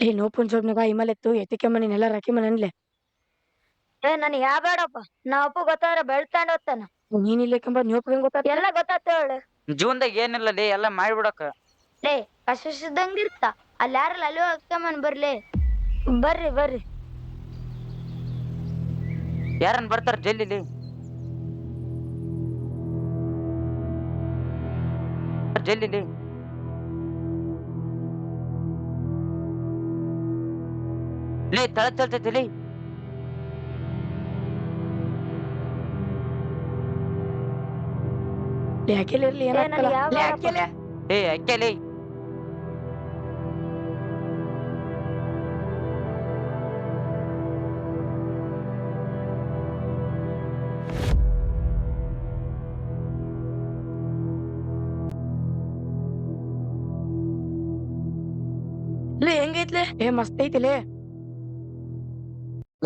ಏ ನೋಪುನ್ ಸೊಬ್ನಾಗ ಹಿಮಲೆತ್ತು ಎತ್ತಿಕೆ ಮನಿ ನೆಲ ರಾಕಿ ಮನನ್ಲೆ ಏ ನನ್ ಯಾ ಬೇಡಪ್ಪ ನಾ ಅಪ್ಪ ಗೊತ್ತಾದ್ರೆ ಬೆಳ್ತಾಂಡ್ ಹೋಗ್ತಾನ. ನೀನ್ ಇಲ್ಲೇಕಂಬ ನೋಪ್ಗೆ ಗೊತ್ತಾತ ಎಲ್ಲ ಗೊತ್ತಾತ ಹೇಳು. ಜೀವನದಾಗ ಏನಿಲ್ಲ ಲೇ ಎಲ್ಲ ಮಾಡ್ಬಿಡಕ. ಲೇ ಕಷ್ಟ ಇರ್ತ ಅಲ್ಲಿ ಯಾರಲ್ಲ ಅಲ್ಲಿ ಹೋಗ್ಕಮ್ಮನ್ ಬರ್ಲಿ. ಬರ್ರಿ ಬರ್ರಿ ಯಾರನ್ ಬರ್ತಾರ ಜಲ್ಲಿಲಿ ಜಲ್ಲಿಲಿ ಲೇ ತಳ ಚಲ್ತೈತಿ ಲೇ. ಯಾಕೆಲಿರ್ಲಿ ಏ ನನ್ ಯಾವ ಬೇಡಪ್ಪ. ಏ ಅಕ್ಕೆ ಲೇ. ಲೇ ಹೆಂಗೈತ್ಲೆ ಏ ಮಸ್ತ್ ಐತಿಲೇ.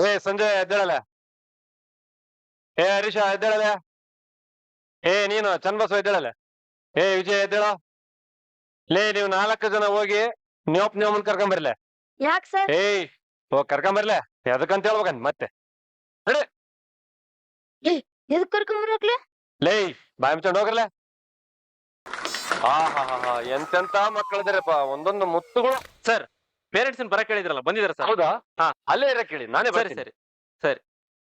ಏ ಸಂಜಯ್ ಎದ್ದೇಳಲ್ಲ. ಏ ಹರೀಶ ಎದ್ದೇಳಲ್ಲ. ಏ ನೀನು ಚನ್ನಬಸವ ಎದ್ದೇಳಲ್ಲ. ಏ ವಿಜಯ್ ಎದ್ದೇಳ. ಲೇ ನೀವು 4 ಜನ ಹೋಗಿ ನ್ಯೋಮನ್ ಕರ್ಕೊಂಬರ್ಲೆ. ಯಾಕ್ ಸರ್? ಏಯ್ ಹೋಗ್ ಕರ್ಕೊಂಬರ್ಲೆ. ಎದಕ್ಕಂತ ಹೇಳ್ಬೇಕಂತ ಮತ್ತೆ ನಡೆ. ಎದಕ್ ಕರ್ಕೊಂಬರಕ್ಲೆ? ಲೇ ಬಾಯ್ ಮುಚ್ಕೊಂಡು ಹೋಗ್ರಲ್ಲ. ಹಾ ಎಂತೆಂತ ಮಕ್ಕಳಿದಾರಪ್ಪ, ಒಂದೊಂದು ಮುತ್ತುಗಳು. ಸರ್ ಪೇರೆಂಟ್ಸ್ ಬರಕ್ ಹೇಳಿದ್ರಲ್ಲ, ಬಂದಿದ್ದಾರೆ ಸರ್. ಹೌದಾ? ಹಾ. ಅಲ್ಲೇ ಇರಕ್ ಹೇಳಿ, ನಾನೇ ಸರಿ ಬರ್ತೀನಿ. ಸರಿ.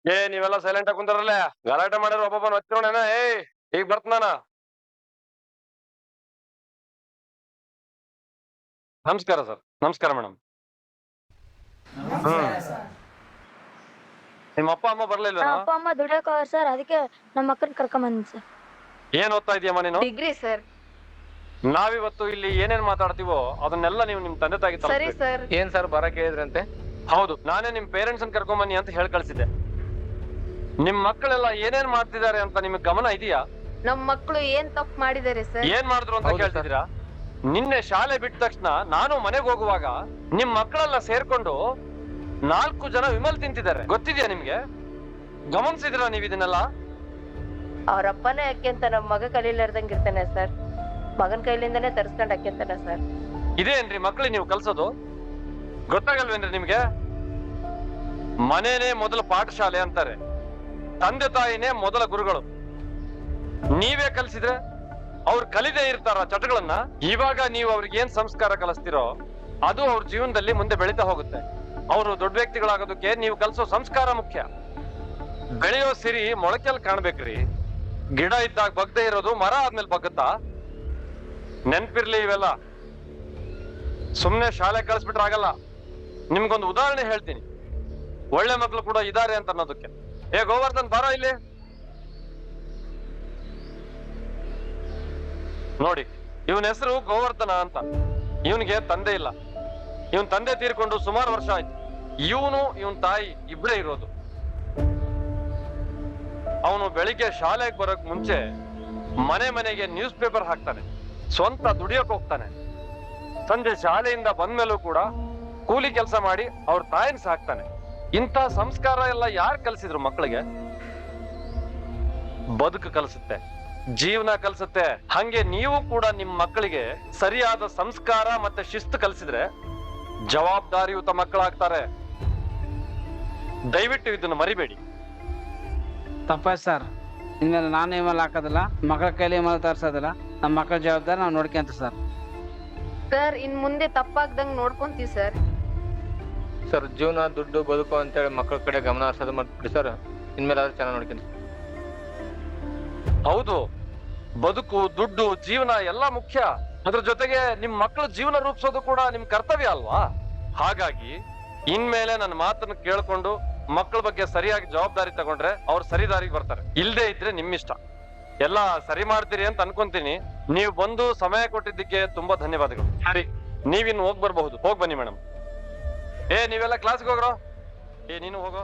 ಏ ನೀವೆಲ್ಲ ಸೈಲೆಂಟ್ ಆಗಿ ಕುಂತಾರಲ್ಲ, ಗಲಾಟೆ ಮಾಡಿರೋ ಒಬ್ಬೊಬ್ಬನ ಹಚ್ಚಿರೋಣ. ಏಯ್ ಈಗ ಬರ್ತಾನ. ನಮಸ್ಕಾರ ಸರ್. ನಮಸ್ಕಾರ ಮೇಡಮ್. ನಿಮ್ಮ ಅಪ್ಪ ಅಮ್ಮ ಬರ್ಲಿಲ್ವ? ನಮ್ಮ ಅಪ್ಪ ಅಮ್ಮ ದುಡಿಯಕ್ ಹೋಗ್ಯಾರ ಸರ್, ಅದಕ್ಕೆ ನಮ್ಮ ಮಕ್ಕಳನ್ನ ಕರ್ಕೊಂಡ್ ಸರ್. ಏನ್ ಓದ್ತಾ ಇದೀಯಮ್ಮ ನೀನು? Degree sir. ನಾವಿವತ್ತು ಇಲ್ಲಿ ಏನೇನ್ ಮಾತಾಡ್ತೀವೋ ಅದನ್ನೆಲ್ಲ ನೀವು ನಿಮ್ ತಂದೆ ತಾಯಿ ಸರಿ ಸರ್. ಏನ್ ಸರ್ ಬರಕ್ ಹೇಳಿದ್ರಂತೆ? ಹೌದು, ನಾನೇ ನಿಮ್ ಪೇರೆಂಟ್ಸ್ ಅನ್ನ ಕರ್ಕೊಂಡ್ ಬನ್ನಿ ಅಂತ ಹೇಳಿ ಕಳ್ಸಿದ್ದೆ. ನಿಮ್ ಮಕ್ಕಳೆಲ್ಲ ಏನೇನ್ ಮಾಡ್ತಿದ್ದಾರೆ ಅಂತ ನಿಮ್ಗೆ ಗಮನ ಇದೆಯಾ? ನಮ್ ಮಕ್ಳು ಏನ್ ತಪ್ಪು ಮಾಡಿದಾರೆ ಸರ್? ಏನ್ ಮಾಡಿದ್ರು ಅಂತ ಕೇಳ್ತಿದ್ದೀರಾ? ನಿನ್ನೆ ಶಾಲೆ ಬಿಟ್ಟ ತಕ್ಷಣ ನಾನು ಮನೆಗೆ ಹೋಗುವಾಗ ನಿಮ್ ಮಕ್ಕಳೆಲ್ಲ ಸೇರ್ಕೊಂಡು 4 ಜನ ವಿಮಲ್ ತಿಂತಿದ್ದಾರೆ. ಗೊತ್ತಿದ್ಯಾ ನಿಮ್ಗೆ? ಗಮನಿಸಿದಿರಾ ನೀವ್ ಇದನ್ನೆಲ್ಲ? ಅವ್ರ ಅಪ್ಪನೇ ಅಕ್ಕೆಂತ ನಮ್ ಮಗ ಕಲೀಲಾರ್ದಂಗ್ ಇರ್ತಾನೆ ಸರ್. ಮಗನ್ ಕೈಲಿಂದಾನೇ ತರ್ಸ್ಕೊಂಡ್ ಅಕ್ಕೆಂತಾನೆ ಸರ್. ಇದೇನ್ರಿ ಮಕ್ಳಿಗೆ ನೀವು ಕಲ್ಸೋದು? ಗೊತ್ತಾಗಲ್ವೇನ್ರಿ ನಿಮ್ಗೆ? ಮನೇನೆ ಮೊದಲ ಪಾಠಶಾಲೆ ಅಂತಾರೆ, ತಂದೆ ತಾಯಿನೇ ಮೊದಲ ಗುರುಗಳು. ನೀವೇ ಕಲಿಸಿದ್ರೆ ಅವ್ರು ಕಲಿದೇ ಇರ್ತಾರ ಚಟಗಳನ್ನ. ಇವಾಗ ನೀವು ಅವ್ರಿಗೆ ಏನ್ ಸಂಸ್ಕಾರ ಕಲಿಸ್ತಿರೋ ಅದು ಅವ್ರ ಜೀವನದಲ್ಲಿ ಮುಂದೆ ಬೆಳೀತಾ ಹೋಗುತ್ತೆ. ಅವರು ದೊಡ್ಡ ವ್ಯಕ್ತಿಗಳಾಗೋದಕ್ಕೆ ನೀವು ಕಲಿಸೋ ಸಂಸ್ಕಾರ ಮುಖ್ಯ. ಬೆಳೆಯೋ ಸಿರಿ ಮೊಳಕೆಲ್ ಕಾಣ್ಬೇಕ್ರಿ. ಗಿಡ ಇದ್ದಾಗ ಬಗ್ದೇ ಇರೋದು ಮರ ಆದ್ಮೇಲೆ ಬಗ್ಗತ್ತಾ? ನೆನ್ಪಿರ್ಲಿ ಇವೆಲ್ಲ. ಸುಮ್ನೆ ಶಾಲೆ ಕಳಿಸ್ಬಿಟ್ರೆ ಆಗಲ್ಲ. ನಿಮ್ಗೊಂದು ಉದಾಹರಣೆ ಹೇಳ್ತೀನಿ, ಒಳ್ಳೆ ಮಕ್ಳು ಕೂಡ ಇದಾರೆ ಅಂತ ಅನ್ನೋದಕ್ಕೆ. ಏ ಗೋವರ್ಧನ್ ಬಾರ ಇಲ್ಲಿ. ನೋಡಿ, ಇವನ ಹೆಸರು ಗೋವರ್ಧನ ಅಂತ. ಇವನಿಗೆ ತಂದೆ ಇಲ್ಲ. ಇವನ್ ತಂದೆ ತೀರ್ಕೊಂಡು ಸುಮಾರು ವರ್ಷ ಆಯ್ತು. ಇವನ್ ತಾಯಿ ಇಬ್ಬರೇ ಇರೋದು. ಅವನು ಬೆಳಿಗ್ಗೆ ಶಾಲೆಗೆ ಬರೋಕ್ ಮುಂಚೆ ಮನೆಗೆ ನ್ಯೂಸ್ ಪೇಪರ್ ಹಾಕ್ತಾನೆ, ಸ್ವಂತ ದುಡಿಯೋಕ್ ಹೋಗ್ತಾನೆ. ಸಂಜೆ ಶಾಲೆಯಿಂದ ಬಂದ್ಮೇಲೂ ಕೂಡ ಕೂಲಿ ಕೆಲಸ ಮಾಡಿ ಅವ್ರ ತಾಯಿನ ಸಾಕ್ತಾನೆ. ಇಂಥ ಸಂಸ್ಕಾರ ಎಲ್ಲ ಯಾರು ಕಲಿಸಿದ್ರು ಮಕ್ಕಳಿಗೆ? ಬದುಕು ಕಲಿಸುತ್ತೆ, ಜೀವನ ಕಲಿಸುತ್ತೆ. ಹಂಗೆ ನೀವು ಕೂಡ ನಿಮ್ ಮಕ್ಕಳಿಗೆ ಸರಿಯಾದ ಸಂಸ್ಕಾರ ಮತ್ತೆ ಶಿಸ್ತು ಕಲಿಸಿದ್ರೆ ಜವಾಬ್ದಾರಿಯುತ ಮಕ್ಕಳಾಗ್ತಾರೆ. ದಯವಿಟ್ಟು ಇದನ್ನು ಮರಿಬೇಡಿ. ತಪ್ಪಾಯ್ತು ಸರ್, ಇನ್ಮೇಲೆ ನಾನು ಇಮೇಲ್ ಹಾಕೋದಿಲ್ಲ, ಮಕ್ಕಳ ಕೈಲಿ ಇಮೇಲ್ ತರ್ಸೋದಿಲ್ಲ. ನಮ್ಮ ಮಕ್ಕಳ ಜವಾಬ್ದಾರಿ ನಾವು ನೋಡ್ಕೊಂತ ಸರ್. ಸರ್ ಇನ್ ಮುಂದೆ ತಪ್ಪಾಗ್ದಂಗ್ ನೋಡ್ಕೊಂತೀವಿ ಸರ್. ಸರ್ ಜೀವನ ದುಡ್ಡು ಬದುಕು ಅಂತೇಳಿ ಮಕ್ಕಳ ಕಡೆ ಗಮನ ಹರಿಸೋದು ಮಾಡ್ಬಿಡಿ ಸರ್. ಇನ್ಮೇಲೆ ಆದ್ರೂ ಚೆನ್ನಾಗಿ ನೋಡ್ತೀನಿ. ಹೌದು, ಬದುಕು ದುಡ್ಡು ಜೀವನ ಎಲ್ಲ ಮುಖ್ಯ. ಅದ್ರ ಜೊತೆಗೆ ನಿಮ್ ಮಕ್ಕಳ ಜೀವನ ರೂಪಿಸೋದು ಕೂಡ ನಿಮ್ ಕರ್ತವ್ಯ ಅಲ್ವಾ? ಹಾಗಾಗಿ ಇನ್ಮೇಲೆ ನನ್ನ ಮಾತನ್ನು ಕೇಳ್ಕೊಂಡು ಮಕ್ಕಳ ಬಗ್ಗೆ ಸರಿಯಾಗಿ ಜವಾಬ್ದಾರಿ ತಗೊಂಡ್ರೆ ಅವ್ರು ಸರಿ ದಾರಿಗೆ ಬರ್ತಾರೆ. ಇಲ್ದೇ ಇದ್ರೆ ನಿಮ್ಮಿಷ್ಟ. ಎಲ್ಲ ಸರಿ ಮಾಡ್ತೀರಿ ಅಂತ ಅನ್ಕೊಂತೀನಿ. ನೀವು ಬಂದು ಸಮಯ ಕೊಟ್ಟಿದ್ದಕ್ಕೆ ತುಂಬಾ ಧನ್ಯವಾದಗಳು. ಸರಿ, ನೀವಿನ್ನು ಹೋಗ್ ಬರ್ಬಹುದು. ಹೋಗ್ ಬನ್ನಿ ಮೇಡಮ್. ಏ ನೀವೆಲ್ಲ ಕ್ಲಾಸ್ಗೆ ಹೋಗ್ರೋ. ಏ ನೀನು ಹೋಗೋ.